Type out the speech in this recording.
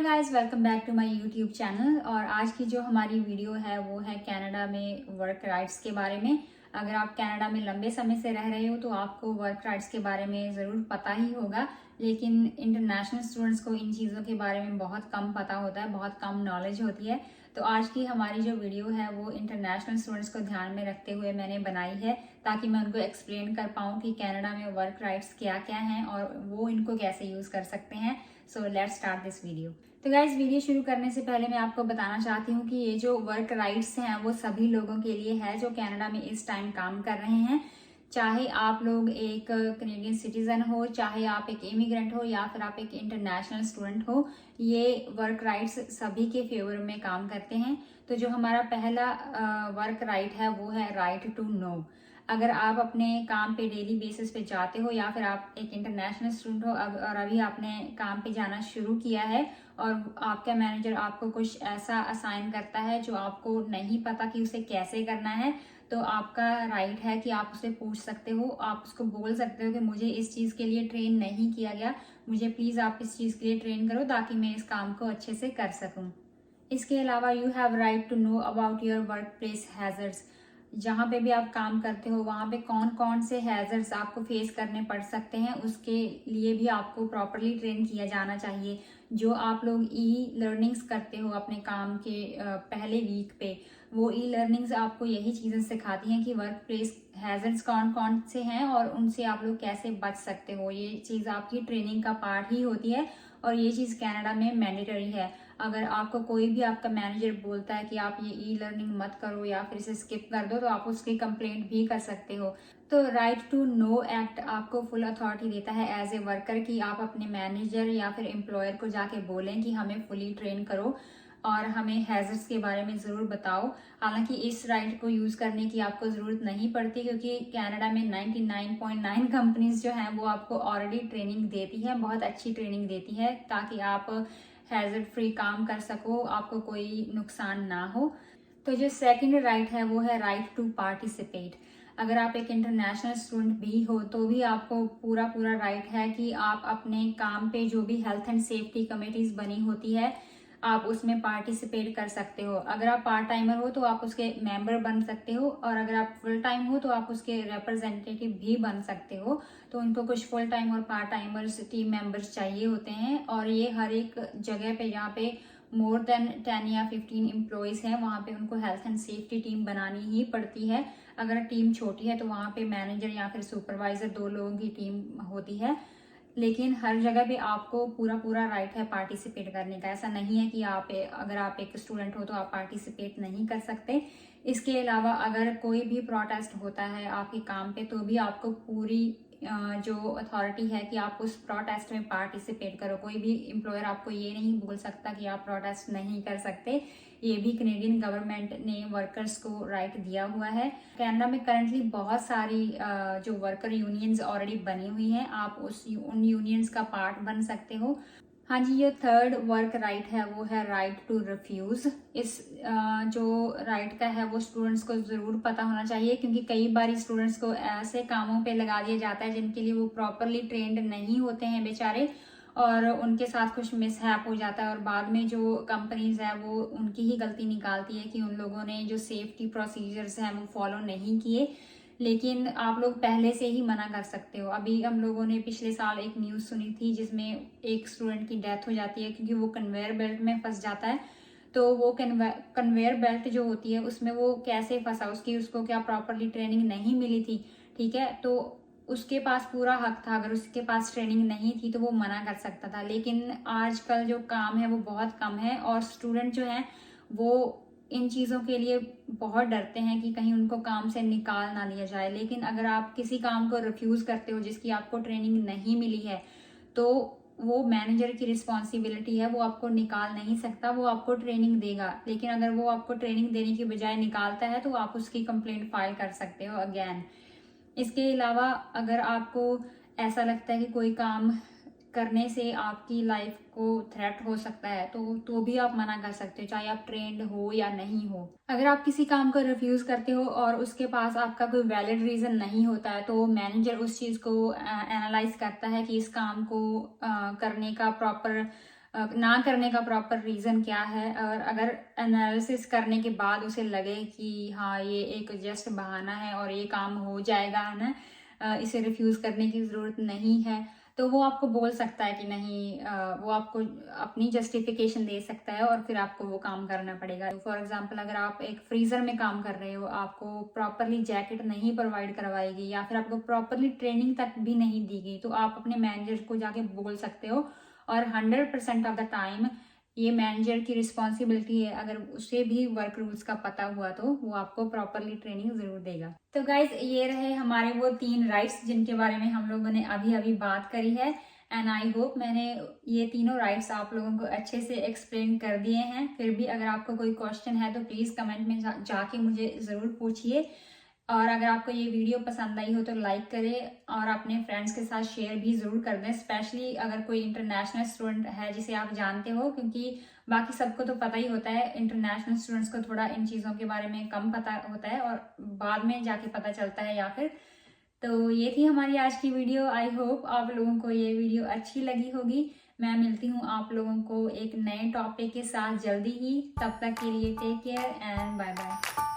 Hello guys, welcome back to my YouTube channel. और आज की जो हमारी वीडियो है वो है कनाडा में वर्क राइट्स के बारे में। अगर आप कनाडा में लंबे समय से रह रहे हो तो आपको वर्क राइट्स के बारे में ज़रूर पता ही होगा, लेकिन इंटरनेशनल स्टूडेंट्स को इन चीज़ों के बारे में बहुत कम पता होता है, बहुत कम नॉलेज होती है। तो आज की हमारी जो वीडियो है वो इंटरनेशनल स्टूडेंट्स को ध्यान में रखते हुए मैंने बनाई है, ताकि मैं उनको एक्सप्लेन कर पाऊँ कि कनाडा में वर्क राइट्स क्या क्या हैं और वो इनको कैसे यूज़ कर सकते हैं। So let's start this video. तो गाइज, वीडियो शुरू करने से पहले मैं आपको बताना चाहती हूँ कि ये जो वर्क राइट्स हैं वो सभी लोगों के लिए है जो कनाडा में इस टाइम काम कर रहे हैं। चाहे आप लोग एक कनेडियन सिटीजन हो, चाहे आप एक इमिग्रेंट हो, या फिर आप एक इंटरनेशनल स्टूडेंट हो, ये वर्क राइट्स सभी के फेवर में काम करते हैं। तो जो हमारा पहला वर्क राइट है वो है राइट टू नो। अगर आप अपने काम पे डेली बेसिस पे जाते हो, या फिर आप एक इंटरनेशनल स्टूडेंट हो और अभी आपने काम पे जाना शुरू किया है और आपका मैनेजर आपको कुछ ऐसा असाइन करता है जो आपको नहीं पता कि उसे कैसे करना है, तो आपका राइट है कि आप उससे पूछ सकते हो। आप उसको बोल सकते हो कि मुझे इस चीज़ के लिए ट्रेन नहीं किया गया, मुझे प्लीज़ आप इस चीज़ के लिए ट्रेन करो ताकि मैं इस काम को अच्छे से कर सकूं। इसके अलावा you have right to know about your workplace hazards. जहाँ पे भी आप काम करते हो वहाँ पे कौन कौन से हैजर्ड्स आपको फेस करने पड़ सकते हैं, उसके लिए भी आपको प्रॉपरली ट्रेन किया जाना चाहिए। जो आप लोग ई लर्निंग्स करते हो अपने काम के पहले वीक पे, वो ई लर्निंग्स आपको यही चीज़ें सिखाती हैं कि वर्क प्लेस हैजर्ड्स कौन कौन से हैं और उनसे आप लोग कैसे बच सकते हो। ये चीज़ आपकी ट्रेनिंग का पार्ट ही होती है और ये चीज़ कनाडा में मैंडेटरी है। अगर आपको कोई भी आपका मैनेजर बोलता है कि आप ये ई लर्निंग मत करो या फिर इसे स्किप कर दो, तो आप उसकी कंप्लेंट भी कर सकते हो। तो राइट टू नो एक्ट आपको फुल अथॉरिटी देता है एज ए वर्कर कि आप अपने मैनेजर या फिर एम्प्लॉयर को जाके बोलें कि हमें फुली ट्रेन करो और हमें हैजर्ड्स के बारे में ज़रूर बताओ। हालांकि इस राइट को यूज़ करने की आपको ज़रूरत नहीं पड़ती, क्योंकि कनाडा में 99.9 कंपनीज जो हैं वो आपको ऑलरेडी ट्रेनिंग देती है, बहुत अच्छी ट्रेनिंग देती है, ताकि आप हैजर्ड फ्री काम कर सको, आपको कोई नुकसान ना हो। तो जो सेकंड राइट है वो है राइट टू पार्टिसिपेट। अगर आप एक इंटरनेशनल स्टूडेंट भी हो तो भी आपको पूरा पूरा राइट है कि आप अपने काम पे जो भी हेल्थ एंड सेफ्टी कमेटीज बनी होती है आप उसमें पार्टिसिपेट कर सकते हो। अगर आप पार्ट टाइमर हो तो आप उसके मेंबर बन सकते हो, और अगर आप फुल टाइम हो तो आप उसके रिप्रेजेंटेटिव भी बन सकते हो। तो उनको कुछ फुल टाइम और पार्ट टाइमर्स टीम मेंबर्स चाहिए होते हैं, और ये हर एक जगह पे जहाँ पे मोर देन 10 या 15 एम्प्लॉयज़ हैं वहाँ पे उनको हेल्थ एंड सेफ्टी टीम बनानी ही पड़ती है। अगर टीम छोटी है तो वहाँ पे मैनेजर या फिर सुपरवाइजर 2 लोगों की टीम होती है। लेकिन हर जगह पे आपको पूरा पूरा राइट है पार्टिसिपेट करने का। ऐसा नहीं है कि अगर आप एक स्टूडेंट हो तो आप पार्टिसिपेट नहीं कर सकते। इसके अलावा अगर कोई भी प्रोटेस्ट होता है आपके काम पे तो भी आपको पूरी जो अथॉरिटी है कि आप उस प्रोटेस्ट में पार्टिसिपेट करो। कोई भी एम्प्लॉयर आपको ये नहीं बोल सकता कि आप प्रोटेस्ट नहीं कर सकते। ये भी कनेडियन गवर्नमेंट ने वर्कर्स को राइट दिया हुआ है। कनाडा में करंटली बहुत सारी जो वर्कर यूनियंस ऑलरेडी बनी हुई हैं, आप उन यूनियंस का पार्ट बन सकते हो। हाँ जी, ये थर्ड वर्क राइट है वो है राइट टू रिफ्यूज। इस जो राइट का है वो स्टूडेंट्स को ज़रूर पता होना चाहिए, क्योंकि कई बार स्टूडेंट्स को ऐसे कामों पे लगा दिया जाता है जिनके लिए वो प्रॉपरली ट्रेंड नहीं होते हैं बेचारे, और उनके साथ कुछ मिसहैप हो जाता है और बाद में जो कंपनीज है वो उनकी ही गलती निकालती है कि उन लोगों ने जो सेफ्टी प्रोसीजर्स हैं वो फॉलो नहीं किए। लेकिन आप लोग पहले से ही मना कर सकते हो। अभी हम लोगों ने पिछले साल एक न्यूज़ सुनी थी जिसमें एक स्टूडेंट की डेथ हो जाती है क्योंकि वो कन्वेयर बेल्ट में फंस जाता है। तो वो कन्वेयर बेल्ट जो होती है उसमें वो कैसे फंसा, उसको क्या प्रॉपरली ट्रेनिंग नहीं मिली थी, ठीक है। तो उसके पास पूरा हक था, अगर उसके पास ट्रेनिंग नहीं थी तो वो मना कर सकता था। लेकिन आजकल जो काम है वो बहुत कम है और स्टूडेंट जो हैं वो इन चीज़ों के लिए बहुत डरते हैं कि कहीं उनको काम से निकाल ना दिया जाए। लेकिन अगर आप किसी काम को रिफ्यूज़ करते हो जिसकी आपको ट्रेनिंग नहीं मिली है, तो वो मैनेजर की रिस्पॉन्सिबिलिटी है, वो आपको निकाल नहीं सकता, वो आपको ट्रेनिंग देगा। लेकिन अगर वो आपको ट्रेनिंग देने की बजाय निकालता है तो आप उसकी कंप्लेंट फाइल कर सकते हो अगेन। इसके अलावा अगर आपको ऐसा लगता है कि कोई काम करने से आपकी लाइफ को थ्रेट हो सकता है तो भी आप मना कर सकते हो, चाहे आप ट्रेंड हो या नहीं हो। अगर आप किसी काम को रिफ्यूज करते हो और उसके पास आपका कोई वैलिड रीजन नहीं होता है तो मैनेजर उस चीज को एनालाइज करता है कि इस काम को करने का प्रॉपर ना करने का प्रॉपर रीज़न क्या है, और अगर एनालिसिस करने के बाद उसे लगे कि हाँ ये एक जस्ट बहाना है और ये काम हो जाएगा, है ना, इसे रिफ्यूज़ करने की ज़रूरत नहीं है, तो वो आपको बोल सकता है कि नहीं, वो आपको अपनी जस्टिफिकेशन दे सकता है और फिर आपको वो काम करना पड़ेगा। फॉर एग्जांपल, अगर आप एक फ्रीज़र में काम कर रहे हो, आपको प्रॉपरली जैकेट नहीं प्रोवाइड करवाई गई या फिर आपको प्रॉपरली ट्रेनिंग तक भी नहीं दी गई, तो आप अपने मैनेजर को जाके बोल सकते हो, और 100% ऑफ द टाइम ये मैनेजर की रिस्पॉन्सिबिलिटी है, अगर उसे भी वर्क रूल्स का पता हुआ तो वो आपको प्रॉपरली ट्रेनिंग जरूर देगा। तो गाइज, ये रहे हमारे वो 3 राइट्स जिनके बारे में हम लोगों ने अभी अभी बात करी है, एंड आई होप मैंने ये तीनों राइट्स आप लोगों को अच्छे से एक्सप्लेन कर दिए हैं। फिर भी अगर आपको कोई क्वेश्चन है तो प्लीज़ कमेंट में जाके मुझे ज़रूर पूछिए, और अगर आपको ये वीडियो पसंद आई हो तो लाइक करें और अपने फ्रेंड्स के साथ शेयर भी ज़रूर कर दें, स्पेशली अगर कोई इंटरनेशनल स्टूडेंट है जिसे आप जानते हो, क्योंकि बाकी सबको तो पता ही होता है, इंटरनेशनल स्टूडेंट्स को थोड़ा इन चीज़ों के बारे में कम पता होता है और बाद में जाके पता चलता है या फिर। तो ये थी हमारी आज की वीडियो। आई होप आप लोगों को ये वीडियो अच्छी लगी होगी। मैं मिलती हूँ आप लोगों को एक नए टॉपिक के साथ जल्दी ही। तब तक के लिए take care and bye bye.